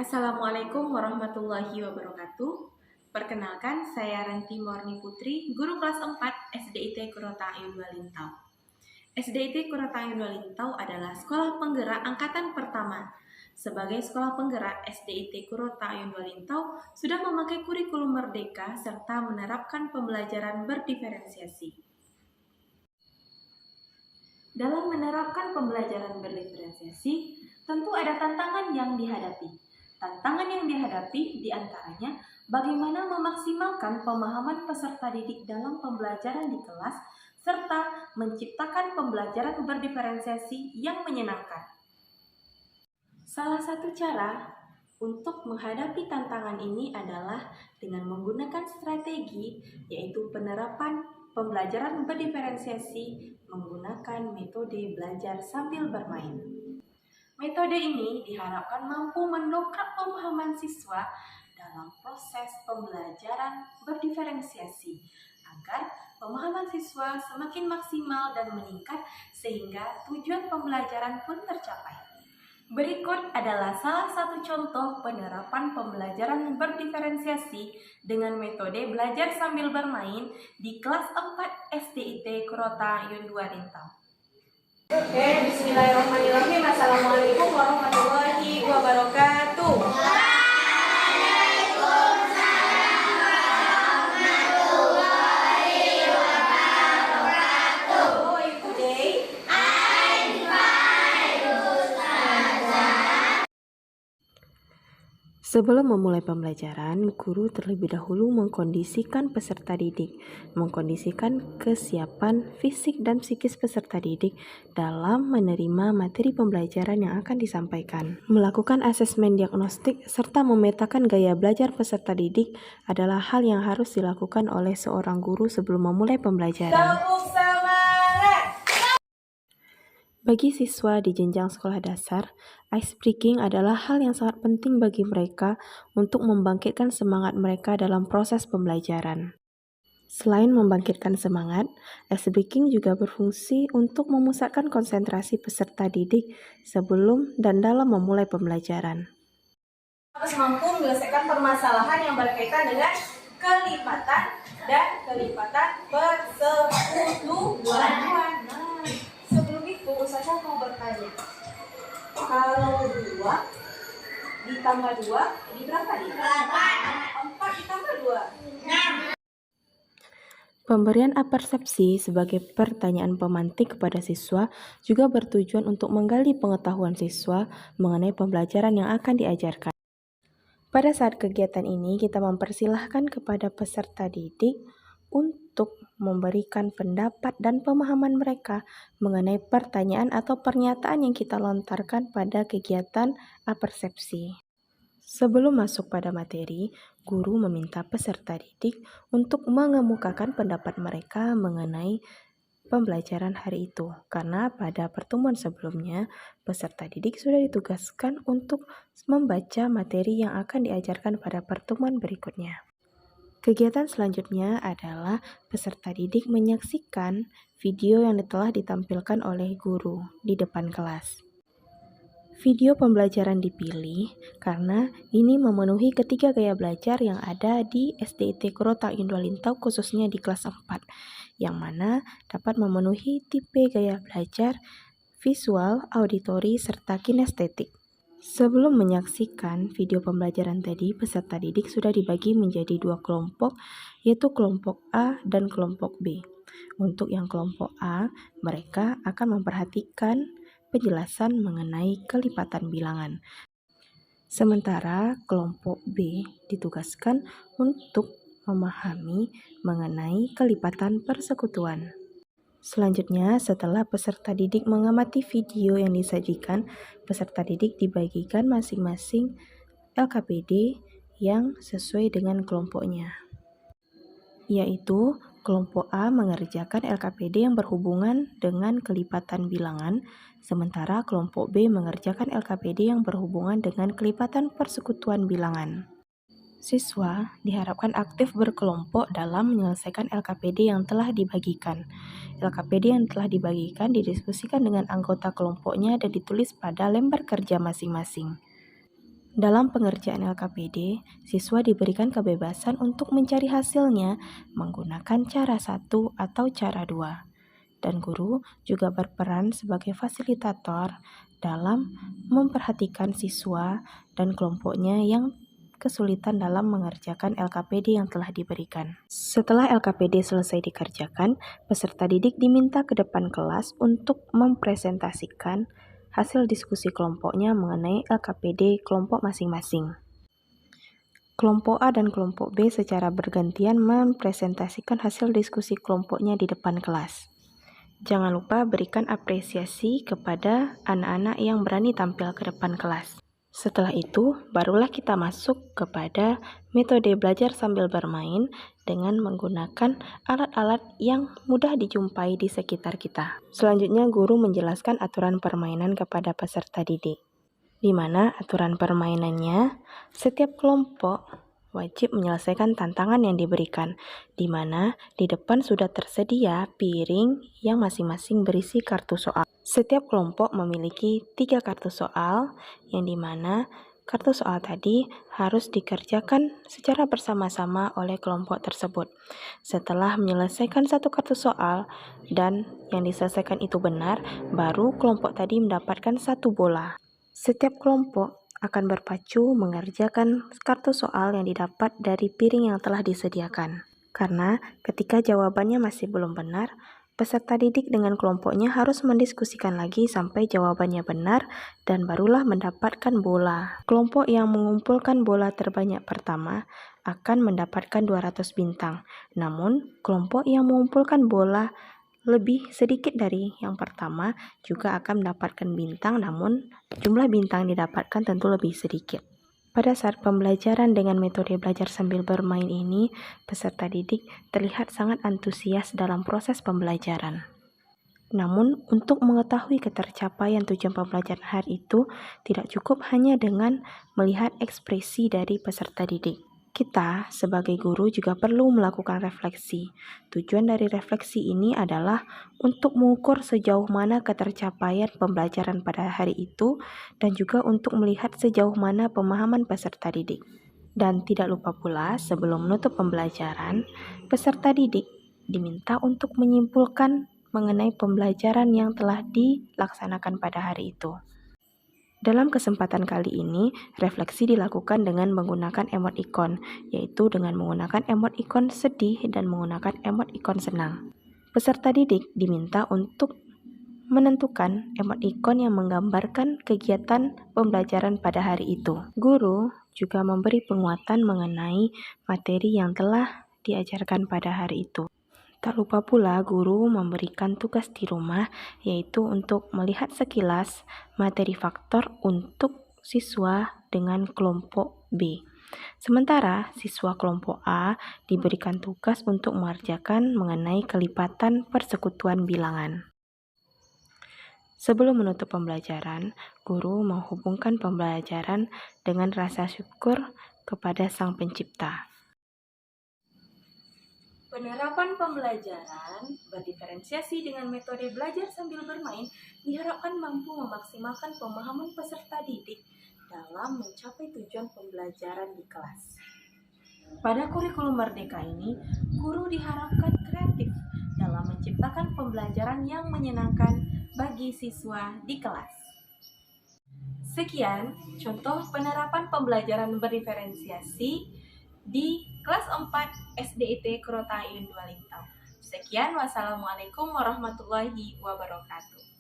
Assalamualaikum warahmatullahi wabarakatuh. Perkenalkan, saya Ranti Morni Putri, guru kelas 4 SDIT Kurotayun Walintau. SDIT Kurotayun Walintau adalah sekolah penggerak angkatan pertama. Sebagai sekolah penggerak, SDIT Kurotayun Walintau sudah memakai kurikulum merdeka serta menerapkan pembelajaran berdiferensiasi. Dalam menerapkan pembelajaran berdiferensiasi, tentu ada tantangan yang dihadapi. Tantangan yang dihadapi diantaranya bagaimana memaksimalkan pemahaman peserta didik dalam pembelajaran di kelas, serta menciptakan pembelajaran berdiferensiasi yang menyenangkan. Salah satu cara untuk menghadapi tantangan ini adalah dengan menggunakan strategi, yaitu penerapan pembelajaran berdiferensiasi menggunakan metode belajar sambil bermain. Metode ini diharapkan mampu mendongkrak pemahaman siswa dalam proses pembelajaran berdiferensiasi agar pemahaman siswa semakin maksimal dan meningkat sehingga tujuan pembelajaran pun tercapai. Berikut adalah salah satu contoh penerapan pembelajaran berdiferensiasi dengan metode belajar sambil bermain di kelas 4 SDIT Kurotayun Walintau. Oke, bismillahirrahmanirrahim. Assalamualaikum warahmatullahi wabarakatuh. Sebelum memulai pembelajaran, guru terlebih dahulu mengkondisikan peserta didik, mengkondisikan kesiapan fisik dan psikis peserta didik dalam menerima materi pembelajaran yang akan disampaikan. Melakukan asesmen diagnostik serta memetakan gaya belajar peserta didik adalah hal yang harus dilakukan oleh seorang guru sebelum memulai pembelajaran. Bagi siswa di jenjang sekolah dasar, ice breaking adalah hal yang sangat penting bagi mereka untuk membangkitkan semangat mereka dalam proses pembelajaran. Selain membangkitkan semangat, ice breaking juga berfungsi untuk memusatkan konsentrasi peserta didik sebelum dan dalam memulai pembelajaran. Harus mampu menyelesaikan permasalahan yang berkaitan dengan kelipatan dan kelipatan persekutuan. Sebelum itu, saya mau bertanya, kalau 2 ditambah 2, jadi berapa nih? 4 ditambah 2. Pemberian apersepsi sebagai pertanyaan pemantik kepada siswa juga bertujuan untuk menggali pengetahuan siswa mengenai pembelajaran yang akan diajarkan. Pada saat kegiatan ini, kita mempersilahkan kepada peserta didik untuk memberikan pendapat dan pemahaman mereka mengenai pertanyaan atau pernyataan yang kita lontarkan pada kegiatan apersepsi. Sebelum masuk pada materi, guru meminta peserta didik untuk mengemukakan pendapat mereka mengenai pembelajaran hari itu, karena pada pertemuan sebelumnya peserta didik sudah ditugaskan untuk membaca materi yang akan diajarkan pada pertemuan berikutnya. Kegiatan selanjutnya adalah peserta didik menyaksikan video yang telah ditampilkan oleh guru di depan kelas. Video pembelajaran dipilih karena ini memenuhi ketiga gaya belajar yang ada di SDIT Kurotayun Walintau khususnya di kelas 4, yang mana dapat memenuhi tipe gaya belajar visual, auditori, serta kinestetik. Sebelum menyaksikan video pembelajaran tadi, peserta didik sudah dibagi menjadi 2 kelompok, yaitu kelompok A dan kelompok B. Untuk yang kelompok A, mereka akan memperhatikan penjelasan mengenai kelipatan bilangan. Sementara kelompok B ditugaskan untuk memahami mengenai kelipatan persekutuan. Selanjutnya, setelah peserta didik mengamati video yang disajikan, peserta didik dibagikan masing-masing LKPD yang sesuai dengan kelompoknya, yaitu kelompok A mengerjakan LKPD yang berhubungan dengan kelipatan bilangan, sementara kelompok B mengerjakan LKPD yang berhubungan dengan kelipatan persekutuan bilangan. Siswa diharapkan aktif berkelompok dalam menyelesaikan LKPD yang telah dibagikan. LKPD yang telah dibagikan didiskusikan dengan anggota kelompoknya dan ditulis pada lembar kerja masing-masing. Dalam pengerjaan LKPD, siswa diberikan kebebasan untuk mencari hasilnya menggunakan cara satu atau cara dua. Dan guru juga berperan sebagai fasilitator dalam memperhatikan siswa dan kelompoknya yang kesulitan dalam mengerjakan LKPD yang telah diberikan. Setelah LKPD selesai dikerjakan, peserta didik diminta ke depan kelas untuk mempresentasikan hasil diskusi kelompoknya mengenai LKPD kelompok masing-masing. Kelompok A dan kelompok B secara bergantian mempresentasikan hasil diskusi kelompoknya di depan kelas. Jangan lupa berikan apresiasi kepada anak-anak yang berani tampil ke depan kelas. Setelah itu, barulah kita masuk kepada metode belajar sambil bermain dengan menggunakan alat-alat yang mudah dijumpai di sekitar kita. Selanjutnya, guru menjelaskan aturan permainan kepada peserta didik, di mana aturan permainannya setiap kelompok wajib menyelesaikan tantangan yang diberikan, di mana di depan sudah tersedia piring yang masing-masing berisi kartu soal. Setiap kelompok memiliki 3 kartu soal, yang di mana kartu soal tadi harus dikerjakan secara bersama-sama oleh kelompok tersebut. Setelah menyelesaikan satu kartu soal dan yang diselesaikan itu benar, baru kelompok tadi mendapatkan satu bola. Setiap kelompok akan berpacu mengerjakan kartu soal yang didapat dari piring yang telah disediakan. Karena ketika jawabannya masih belum benar, peserta didik dengan kelompoknya harus mendiskusikan lagi sampai jawabannya benar dan barulah mendapatkan bola. Kelompok yang mengumpulkan bola terbanyak pertama akan mendapatkan 200 bintang. Namun, kelompok yang mengumpulkan bola lebih sedikit dari yang pertama juga akan mendapatkan bintang, namun jumlah bintang didapatkan tentu lebih sedikit. Pada saat pembelajaran dengan metode belajar sambil bermain ini, peserta didik terlihat sangat antusias dalam proses pembelajaran. Namun, untuk mengetahui ketercapaian tujuan pembelajaran hari itu, tidak cukup hanya dengan melihat ekspresi dari peserta didik. Kita sebagai guru juga perlu melakukan refleksi. Tujuan dari refleksi ini adalah untuk mengukur sejauh mana ketercapaian pembelajaran pada hari itu dan juga untuk melihat sejauh mana pemahaman peserta didik. Dan tidak lupa pula, sebelum menutup pembelajaran, peserta didik diminta untuk menyimpulkan mengenai pembelajaran yang telah dilaksanakan pada hari itu. Dalam kesempatan kali ini, refleksi dilakukan dengan menggunakan emot ikon, yaitu dengan menggunakan emot ikon sedih dan menggunakan emot ikon senang. Peserta didik diminta untuk menentukan emot ikon yang menggambarkan kegiatan pembelajaran pada hari itu. Guru juga memberi penguatan mengenai materi yang telah diajarkan pada hari itu. Tak lupa pula guru memberikan tugas di rumah, yaitu untuk melihat sekilas materi faktor untuk siswa dengan kelompok B. Sementara siswa kelompok A diberikan tugas untuk mengerjakan mengenai kelipatan persekutuan bilangan. Sebelum menutup pembelajaran, guru menghubungkan pembelajaran dengan rasa syukur kepada Sang Pencipta. Penerapan pembelajaran berdiferensiasi dengan metode belajar sambil bermain diharapkan mampu memaksimalkan pemahaman peserta didik dalam mencapai tujuan pembelajaran di kelas. Pada kurikulum Merdeka ini, guru diharapkan kreatif dalam menciptakan pembelajaran yang menyenangkan bagi siswa di kelas. Sekian contoh penerapan pembelajaran berdiferensiasi di kelas 4 SDIT Kurotai Walintau. Sekian, wassalamualaikum warahmatullahi wabarakatuh.